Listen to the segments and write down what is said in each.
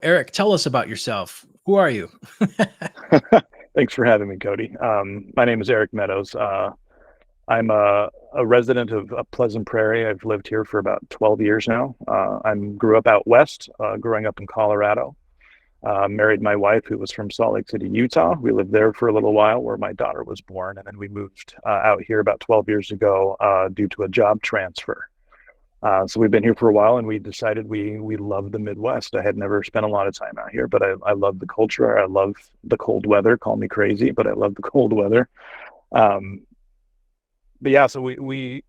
Eric, tell us about yourself. Who are you? Thanks for having me, Cody. My name is Eric Meadows. I'm a resident of Pleasant Prairie. I've lived here for about 12 years now. I grew up out west, growing up in Colorado. Married my wife, who was from Salt Lake City, Utah. We lived there for a little while where my daughter was born. And then we moved out here about 12 years ago due to a job transfer. So we've been here for a while, and we decided we love the Midwest. I had never spent a lot of time out here, but I love the culture. I love the cold weather. Call me crazy, but I love the cold weather. Um, but yeah, so we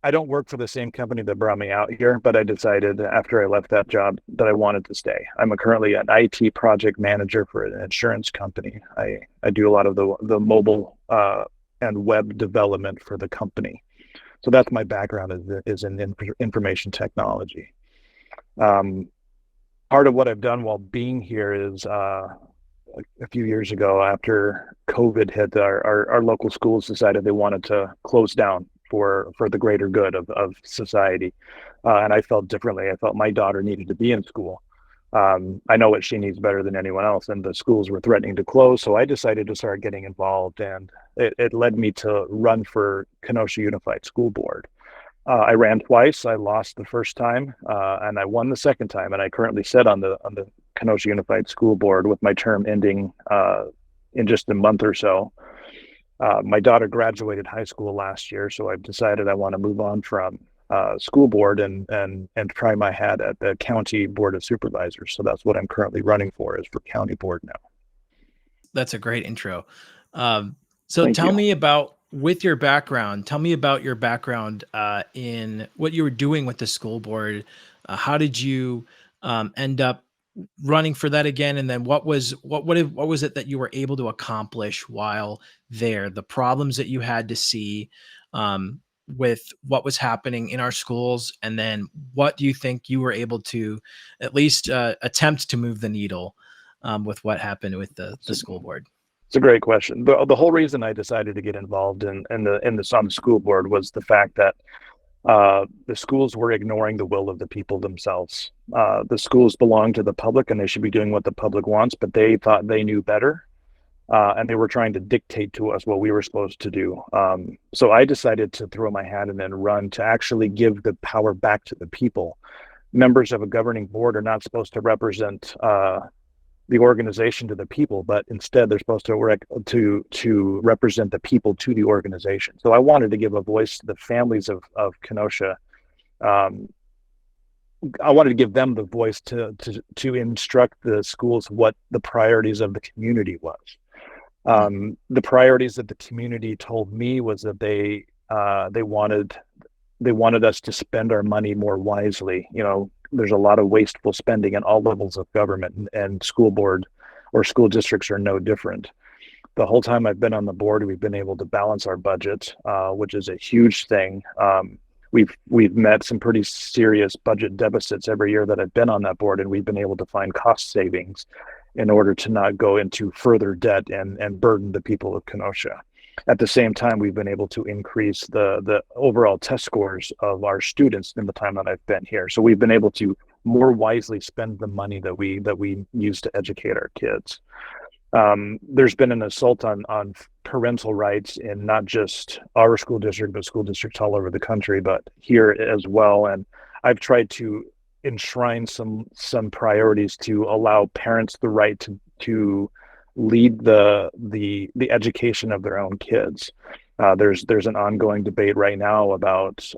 I don't work for the same company that brought me out here, but I decided after I left that job that I wanted to stay. I'm currently an IT project manager for an insurance company. I do a lot of the mobile and web development for the company. So that's my background is in information technology. Um, Part of what I've done while being here is a few years ago, after COVID hit, our local schools decided they wanted to close down for the greater good of society. And I felt differently. I felt my daughter needed to be in school. I know what she needs better than anyone else, and the schools were threatening to close. So I decided to start getting involved, and it led me to run for Kenosha Unified School Board. I ran twice. I lost the first time, and I won the second time. And I currently sit on the Kenosha Unified School Board with my term ending in just a month or so. My daughter graduated high school last year, so I've decided I want to move on from school board and try my hat at the county board of supervisors. So that's what I'm currently running for, is for county board now. That's a great intro. So Thank tell you. me about with your background. Tell me about your background in what you were doing with the school board. How did you end up running for that again? And then what was it that you were able to accomplish while there? The problems that you had to see um, with what was happening in our schools, and then what do you think you were able to at least attempt to move the needle with what happened with the So school board? it's a great question. The whole reason I decided to get involved in the on the school board was the fact that the schools were ignoring the will of the people themselves. The schools belong to the public, and they should be doing what the public wants, but they thought they knew better, and they were trying to dictate to us what we were supposed to do. So I decided to throw my hat in and run to actually give the power back to the people. Members of a governing board are not supposed to represent the organization to the people, but instead they're supposed to represent the people to the organization. So I wanted to give a voice to the families of Kenosha. Um, I wanted to give them the voice to instruct the schools what the priorities of the community was. Mhm. The priorities that the community told me was that they wanted us to spend our money more wisely. You know, there's a lot of wasteful spending in all levels of government, and school board or school districts are no different. The whole time I've been on the board, we've been able to balance our budget, which is a huge thing. We've met some pretty serious budget deficits every year that I've been on that board, and we've been able to find cost savings in order to not go into further debt and burden the people of Kenosha. At the same time, we've been able to increase the overall test scores of our students in the time that I've been here. So we've been able to more wisely spend the money that we use to educate our kids. There's been an assault on parental rights in not just our school district, but school districts all over the country, but here as well. And I've tried to enshrine some priorities to allow parents the right to lead the education of their own kids. There's an ongoing debate right now about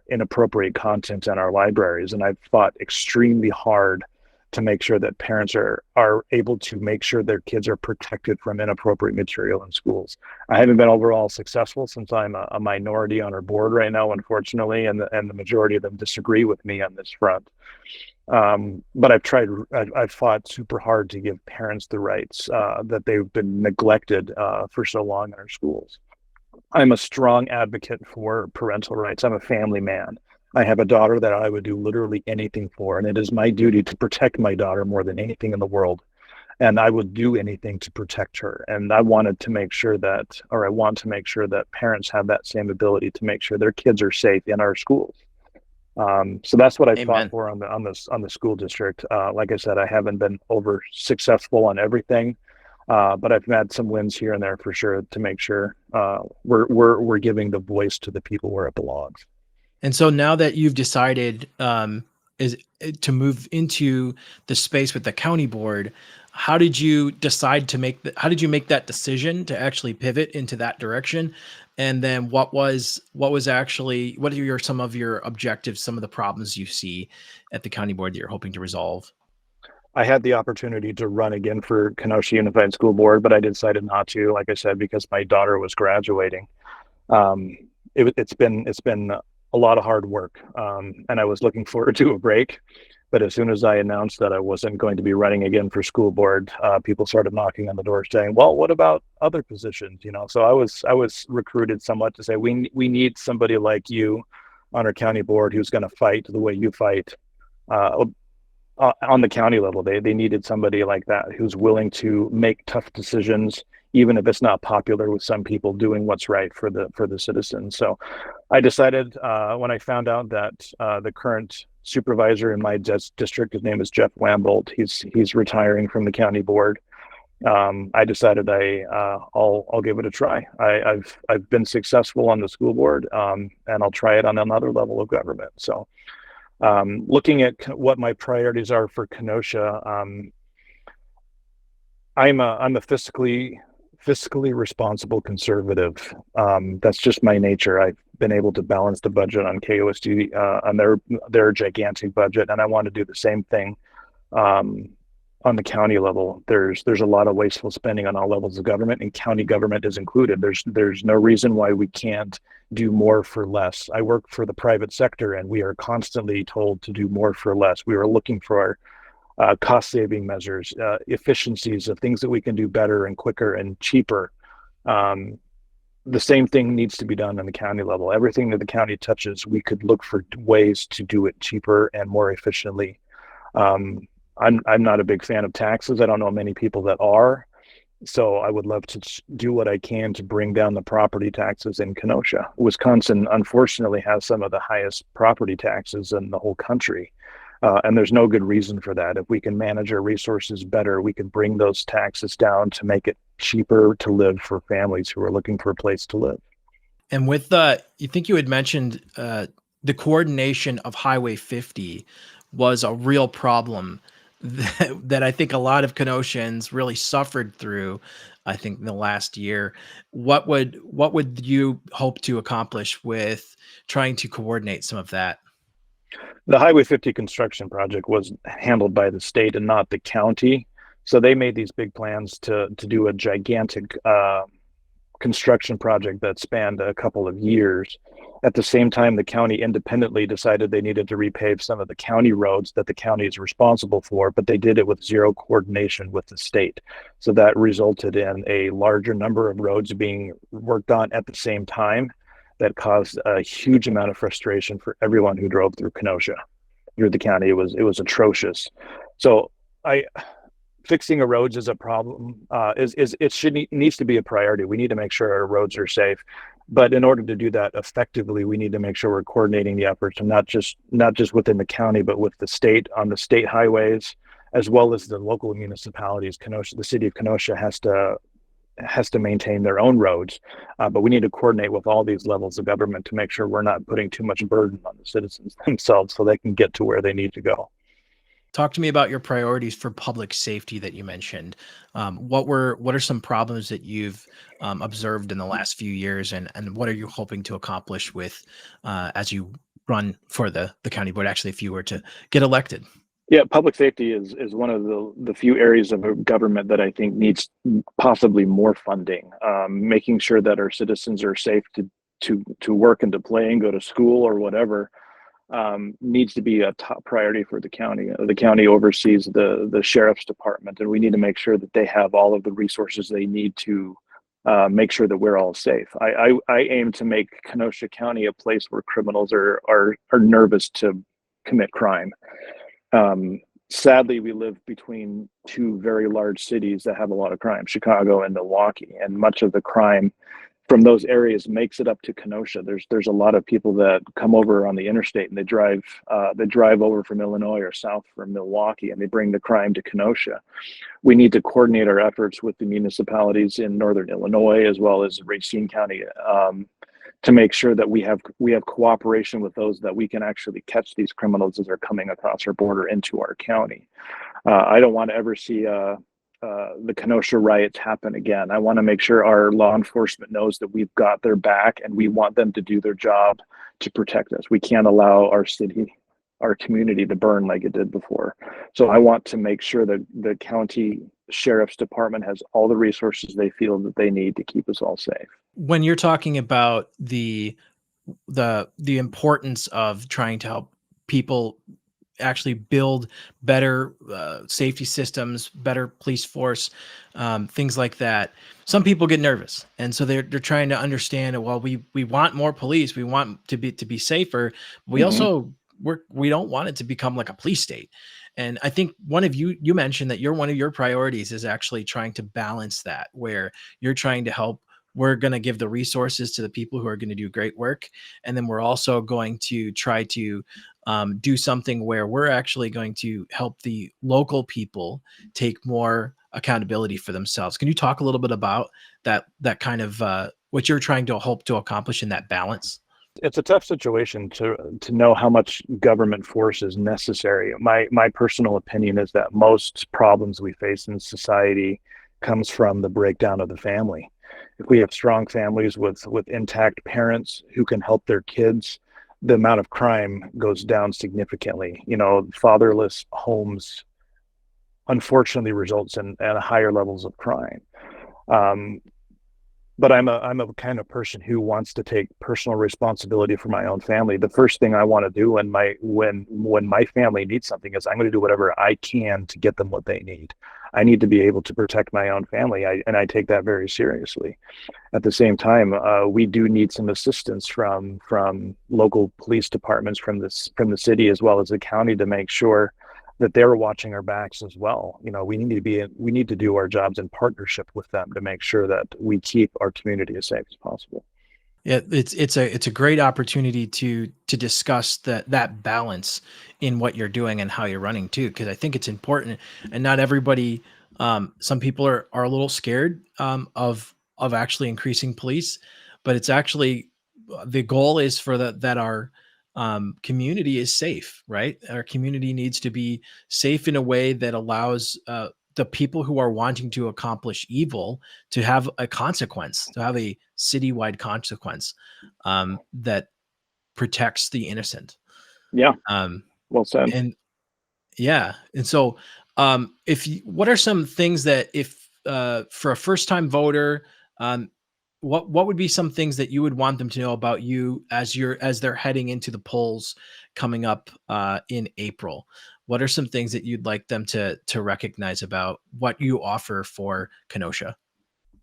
inappropriate content in our libraries, and I've fought extremely hard to make sure that parents are able to make sure their kids are protected from inappropriate material in schools. I haven't been overall successful since I'm a minority on our board right now, unfortunately, and the majority of them disagree with me on this front. But I've fought super hard to give parents the rights that they've been neglected for so long in our schools. I'm a strong advocate for parental rights. I'm a family man. I have a daughter that I would do literally anything for, and it is my duty to protect my daughter more than anything in the world. And I would do anything to protect her. And I wanted to make sure that, or I want to make sure that parents have that same ability to make sure their kids are safe in our schools. So that's what I've fought Amen. for on the school district. Like I said, I haven't been over successful on everything, but I've had some wins here and there for sure to make sure we're giving the voice to the people where it belongs. And so now that you've decided is to move into the space with the county board, how did you decide to make how did you make that decision to actually pivot into that direction? And then what was actually what are your some of your objectives, some of the problems you see at the county board that you're hoping to resolve? I had the opportunity to run again for Kenosha Unified School Board, but I decided not to, like I said, because my daughter was graduating. Um, it's been a lot of hard work, and I was looking forward to a break. But as soon as I announced that I wasn't going to be running again for school board, people started knocking on the door saying, "Well, what about other positions?" So I was recruited somewhat to say, "We need somebody like you on our county board who's going to fight the way you fight." Uh, on the county level, they needed somebody like that who's willing to make tough decisions, even if it's not popular with some people, doing what's right for the citizens. So I decided when I found out that the current supervisor in my district, his name is Jeff Wambolt, he's retiring from the county board. I decided I'll give it a try. I've been successful on the school board, and I'll try it on another level of government. So looking at what my priorities are for Kenosha, I'm a fiscally responsible conservative. That's just my nature. I've been able to balance the budget on KOSD on their gigantic budget, and I want to do the same thing um, on the county level. There's a lot of wasteful spending on all levels of government, and county government is included. There's no reason why we can't do more for less. I work for the private sector, and we are constantly told to do more for less. We are looking for cost saving measures, efficiencies of things that we can do better and quicker and cheaper. Um, the same thing needs to be done on the county level. Everything that the county touches, we could look for ways to do it cheaper and more efficiently. Um, I'm not a big fan of taxes. I don't know many people that are. So I would love to do what I can to bring down the property taxes in Kenosha. Wisconsin, unfortunately, has some of the highest property taxes in the whole country. And there's no good reason for that. If we can manage our resources better, we can bring those taxes down to make it cheaper to live for families who are looking for a place to live. And with you think you had mentioned the coordination of Highway 50 was a real problem that I think a lot of Kenoshians really suffered through. I think in the last year, what would you hope to accomplish with trying to coordinate some of that? The Highway 50 construction project was handled by the state and not the county. So they made these big plans to do a gigantic construction project that spanned a couple of years. At the same time, the county independently decided they needed to repave some of the county roads that the county is responsible for, but they did it with zero coordination with the state. So that resulted in a larger number of roads being worked on at the same time that caused a huge amount of frustration for everyone who drove through Kenosha, through the county. It was atrocious. So I fixing a roads is a problem. Needs to be a priority. We need to make sure our roads are safe, but in order to do that effectively, we need to make sure we're coordinating the efforts, and not just within the county, but with the state on the state highways, as well as the local municipalities. The city of Kenosha has to maintain their own roads, but we need to coordinate with all these levels of government to make sure we're not putting too much burden on the citizens themselves, so they can get to where they need to go. Talk to me about your priorities for public safety that you mentioned. What are some problems that you've observed in the last few years, and what are you hoping to accomplish with as you run for the county board? Actually, if you were to get elected. Yeah, public safety is one of the few areas of government that I think needs possibly more funding. Making sure that our citizens are safe to work and to play and go to school or whatever needs to be a top priority for the county. The county oversees the sheriff's department, and we need to make sure that they have all of the resources they need to make sure that we're all safe. I aim to make Kenosha County a place where criminals are nervous to commit crime. Sadly, we live between two very large cities that have a lot of crime, Chicago and Milwaukee, and much of the crime from those areas makes it up to Kenosha. There's a lot of people that come over on the interstate and they drive over from Illinois or south from Milwaukee, and they bring the crime to Kenosha. We need to coordinate our efforts with the municipalities in northern Illinois as well as Racine County, to make sure that we have cooperation with those, that we can actually catch these criminals as they're coming across our border into our county. I don't want to ever see the Kenosha riots happen again. I want to make sure our law enforcement knows that we've got their back and we want them to do their job to protect us. We can't allow our city, our community to burn like it did before. So I want to make sure that the county sheriff's department has all the resources they feel that they need to keep us all safe. When you're talking about the importance of trying to help people actually build better safety systems, better police force, things like that. Some people get nervous, and so they're trying to understand. Well, we want more police. We want to be safer. We also we don't want it to become like a police state. And I think one of you mentioned that one of your priorities is actually trying to balance that, where you're trying to help. We're going to give the resources to the people who are going to do great work. And then we're also going to try to do something where we're actually going to help the local people take more accountability for themselves. Can you talk a little bit about that kind of what you're trying to hope to accomplish in that balance? It's a tough situation to know how much government force is necessary. My personal opinion is that most problems we face in society comes from the breakdown of the family. If we have strong families with intact parents who can help their kids, the amount of crime goes down significantly. Fatherless homes unfortunately results in higher levels of crime. But I'm a kind of person who wants to take personal responsibility for my own family. The first thing I want to do when my family needs something is I'm going to do whatever I can to get them what they need. I need to be able to protect my own family, and I take that very seriously. At the same time, we do need some assistance from local police departments, from the city as well as the county, to make sure that they're watching our backs as well. We need to do our jobs in partnership with them to make sure that we keep our community as safe as possible. Yeah, it's a great opportunity to discuss that balance in what you're doing and how you're running too, because I think it's important. And not everybody, some people are a little scared of actually increasing police, but it's actually the goal is for that our community is safe, right? Our community needs to be safe in a way that allows the people who are wanting to accomplish evil to have a consequence, to have a citywide consequence that protects the innocent. Yeah, Um, well said. and yeah, and so what are some things that if for a first time voter, what would be some things that you would want them to know about you as they're heading into the polls coming up in April? What are some things that you'd like them to recognize about what you offer for Kenosha?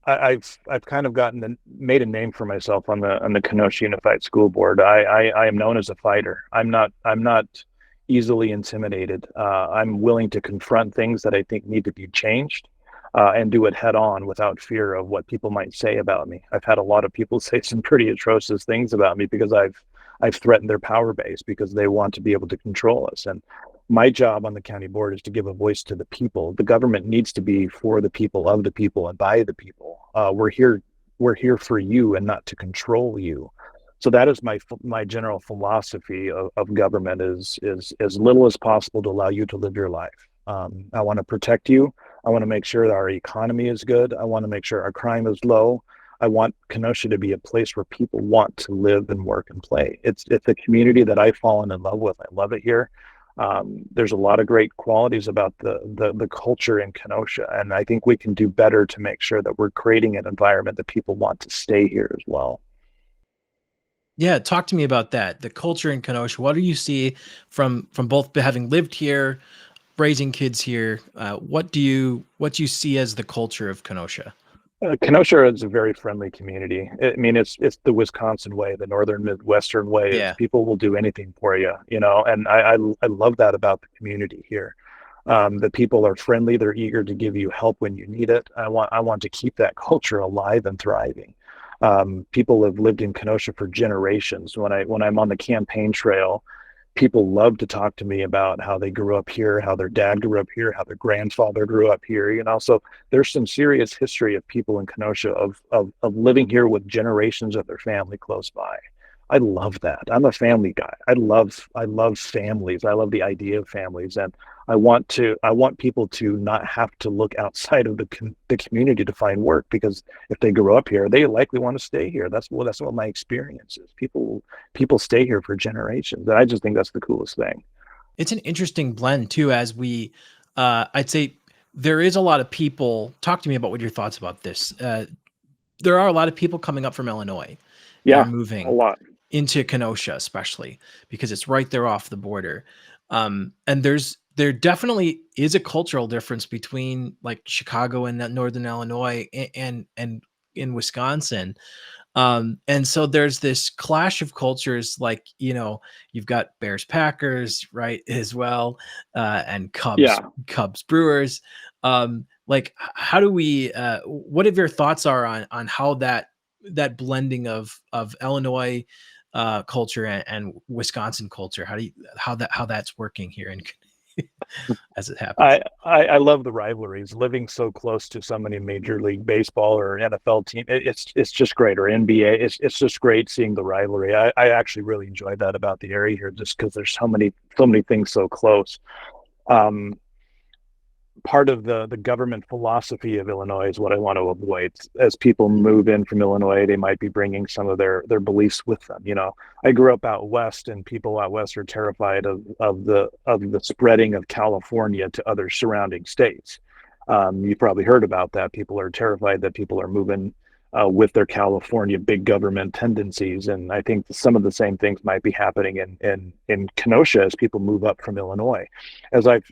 I've kind of made a name for myself on the Kenosha Unified School Board. I am known as a fighter. I'm not easily intimidated. I'm willing to confront things that I think need to be changed, and do it head on without fear of what people might say about me. I've had a lot of people say some pretty atrocious things about me because I've threatened their power base because they want to be able to control us. And my job on the county board is to give a voice to the people. The government needs to be for the people, of the people, and by the people. We're here for you and not to control you. So that is my general philosophy of government, is as little as possible to allow you to live your life. I want to protect you. I want to make sure that our economy is good. I want to make sure our crime is low. I want Kenosha to be a place where people want to live and work and play. It's a community that I've fallen in love with. I love it here. There's a lot of great qualities about the culture in Kenosha, and I think we can do better to make sure that we're creating an environment that people want to stay here as well. Yeah, talk to me about that. The culture in Kenosha. What do you see from both having lived here, raising kids here? What do you see as the culture of Kenosha? Kenosha is a very friendly community. I mean, it's the Wisconsin way, the northern Midwestern way. It's Yeah. people will do anything for you, and I love that about the community here. The people are friendly. They're eager to give you help when you need it. I want to keep that culture alive and thriving. People have lived in Kenosha for generations. When I'm on the campaign trail, people love to talk to me about how they grew up here, how their dad grew up here, how their grandfather grew up here. So there's some serious history of people in Kenosha of living here with generations of their family close by. I love that. I'm a family guy. I love families. I love the idea of families, and I want people to not have to look outside of the community to find work, because if they grow up here, they likely want to stay here. That's what my experience is. People stay here for generations, and I just think that's the coolest thing. It's an interesting blend too, as we, I'd say there is a lot of people. Talk to me about what your thoughts about this. There are a lot of people coming up from Illinois that are Yeah, a moving lot. into Kenosha, especially because it's right there off the border. And there definitely is a cultural difference between like Chicago and Northern Illinois and in Wisconsin. And so there's this clash of cultures, like, you've got Bears Packers, right, as well, and Yeah. Cubs Brewers. Like, how do we what if your thoughts are on how that blending of Illinois culture and Wisconsin culture, how that's working here in as it happens? I love the rivalries. Living so close to so many Major League Baseball or NFL team, it's just great. Or NBA, it's just great seeing the rivalry. I actually really enjoy that about the area here, just because there's so many things so close. Um, Part of the government philosophy of Illinois is what I want to avoid. As people move in from Illinois, they might be bringing some of their beliefs with them. I grew up out west, and people out west are terrified of the spreading of California to other surrounding states. You've probably heard about that. People are terrified that people are moving with their California big government tendencies, and I think some of the same things might be happening in Kenosha as people move up from Illinois. As I've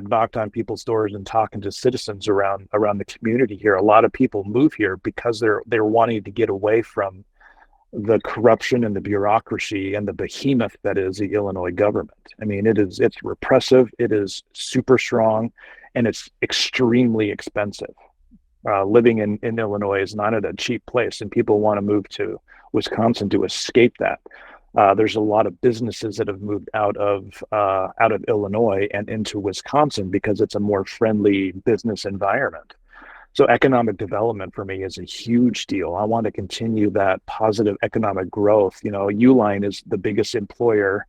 knocked on people's doors and talking to citizens around the community here, a lot of people move here because they're wanting to get away from the corruption and the bureaucracy and the behemoth that is the Illinois government. I mean, it's repressive, it is super strong, and it's extremely expensive. Living in Illinois is not at a cheap place, and people want to move to Wisconsin to escape that. There's a lot of businesses that have moved out of Illinois and into Wisconsin because it's a more friendly business environment. So economic development for me is a huge deal. I want to continue that positive economic growth. Uline is the biggest employer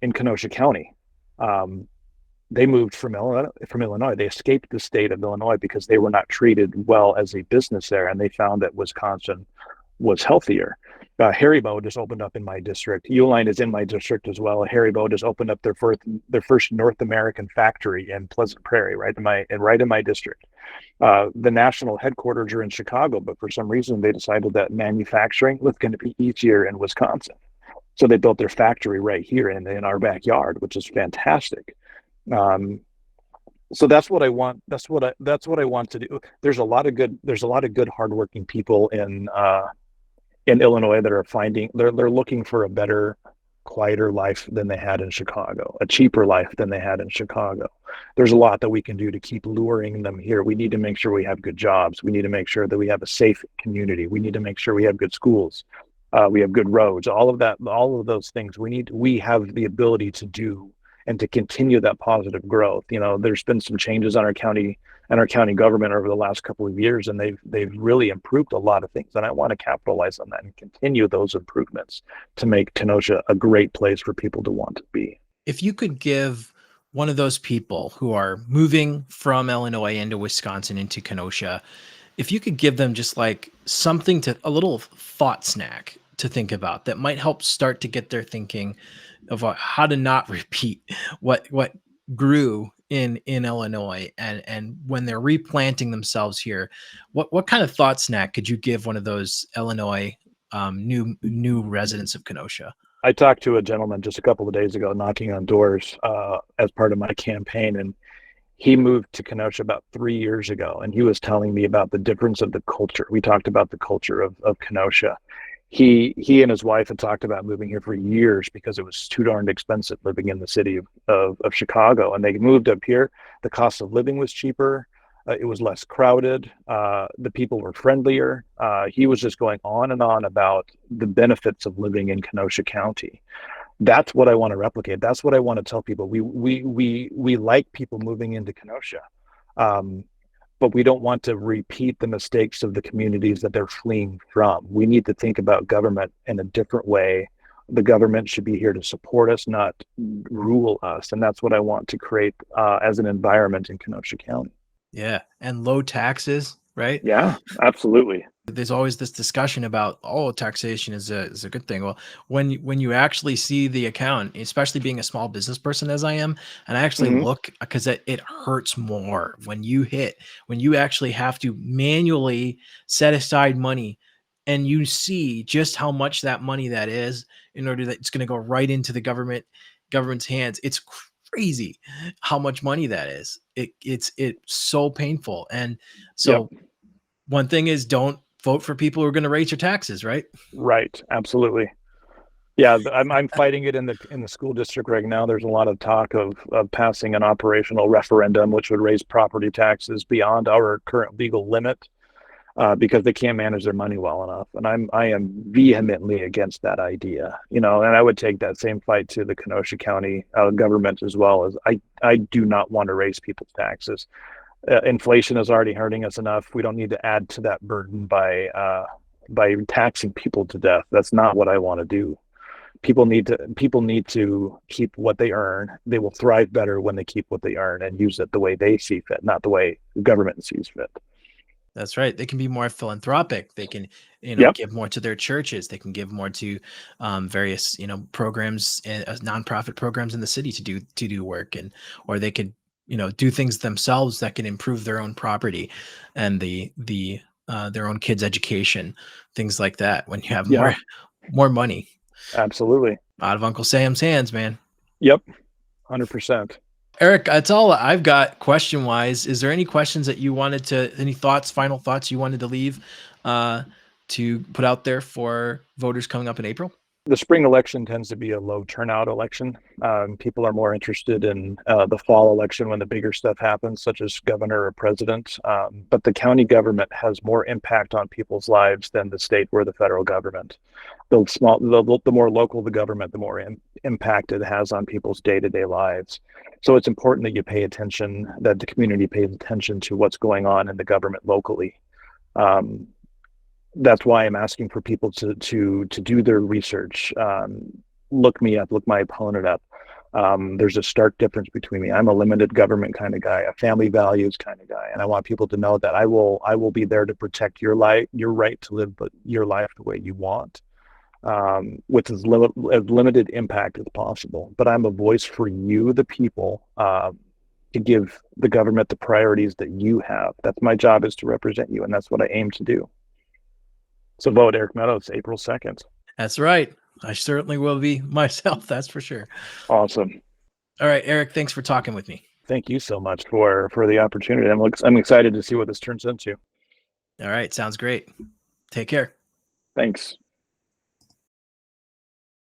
in Kenosha County. They moved from Illinois. They escaped the state of Illinois because they were not treated well as a business there, and they found that Wisconsin was healthier. Haribo just opened up in my district. Uline is in my district as well. Haribo just opened up their first North American factory in Pleasant Prairie, right in my district. The national headquarters are in Chicago, but for some reason they decided that manufacturing was going to be easier in Wisconsin, so they built their factory right here in our backyard, which is fantastic. Um, so that's what I want. That's what I want to do. There's a lot of good hardworking people in Illinois that are they're looking for a better, quieter life than they had in Chicago, a cheaper life than they had in Chicago. There's a lot that we can do to keep luring them here. We need to make sure we have good jobs. We need to make sure that we have a safe community. We need to make sure we have good schools. We have good roads. All of that, all of those things we have the ability to do and to continue that positive growth. There's been some changes on our county and our county government over the last couple of years, and they've really improved a lot of things. And I want to capitalize on that and continue those improvements to make Kenosha a great place for people to want to be. If you could give one of those people who are moving from Illinois into Wisconsin into Kenosha, if you could give them just like a little thought snack to think about that might help start to get their thinking of how to not repeat what grew in Illinois, and when they're replanting themselves here, what kind of thought snack could you give one of those Illinois new residents of Kenosha? I talked to a gentleman just a couple of days ago knocking on doors as part of my campaign, and he moved to Kenosha about 3 years ago, and he was telling me about the difference of the culture. We talked about the culture of Kenosha. He and his wife had talked about moving here for years because it was too darned expensive living in the city of Chicago, and they moved up here. The cost of living was cheaper. It was less crowded. The people were friendlier. He was just going on and on about the benefits of living in Kenosha County. That's what I want to replicate. That's what I want to tell people. We like people moving into Kenosha, um, but we don't want to repeat the mistakes of the communities that they're fleeing from. We need to think about government in a different way. The government should be here to support us, not rule us, and that's what I want to create as an environment in Kenosha County. Yeah, and low taxes, right? Yeah, absolutely. There's always this discussion about, oh, taxation is a good thing. Well, when you actually see the account, especially being a small business person as I am, and I actually Hmm. look, because it hurts more when you actually have to manually set aside money, and you see just how much that money that is, in order that it's going to go right into the government's hands. It's crazy how much money that is. It's so painful. And Yep. so one thing is, don't vote for people who are going to raise your taxes, right? Right. Absolutely. Yeah, I'm fighting it in the school district right now. There's a lot of talk of passing an operational referendum, which would raise property taxes beyond our current legal limit, because they can't manage their money well enough. And I am vehemently against that idea. And I would take that same fight to the Kenosha County government as well. As I do not want to raise people's taxes. Inflation is already hurting us enough. We don't need to add to that burden by taxing people to death. That's not what I want to do. People need to keep what they earn. They will thrive better when they keep what they earn and use it the way they see fit, not the way the government sees fit. That's right. They can be more philanthropic. They can, Yep. give more to their churches. They can give more to various, programs and nonprofit programs in the city to do work, or they could, do things themselves that can improve their own property and their own kids' education, things like that. When you have Yeah, more money absolutely. out of Uncle Sam's hands, man. Yep. 100%. Eric, that's all I've got question wise. Is there any questions that you wanted any final thoughts you wanted to leave uh, to put out there for voters coming up in April? The spring election tends to be a low turnout election. People are more interested in the fall election when the bigger stuff happens, such as governor or president. But the county government has more impact on people's lives than the state or the federal government. The more local the government, the more impact it has on people's day-to-day lives. So it's important that you pay attention, that the community pays attention to what's going on in the government locally. Um, that's why I'm asking for people to do their research. Look me up, look my opponent up. There's a stark difference between me. I'm a limited government kind of guy, a family values kind of guy, and I want people to know that I will be there to protect your life, your right to live your life the way you want, with as limited impact as possible. But I'm a voice for you, the people, to give the government the priorities that you have. That's my job, is to represent you, and that's what I aim to do. So vote Eric Meadows, April 2nd. That's right. I certainly will be myself. That's for sure. Awesome. All right, Eric, thanks for talking with me. Thank you so much for the opportunity. I'm excited to see what this turns into. All right. Sounds great. Take care. Thanks.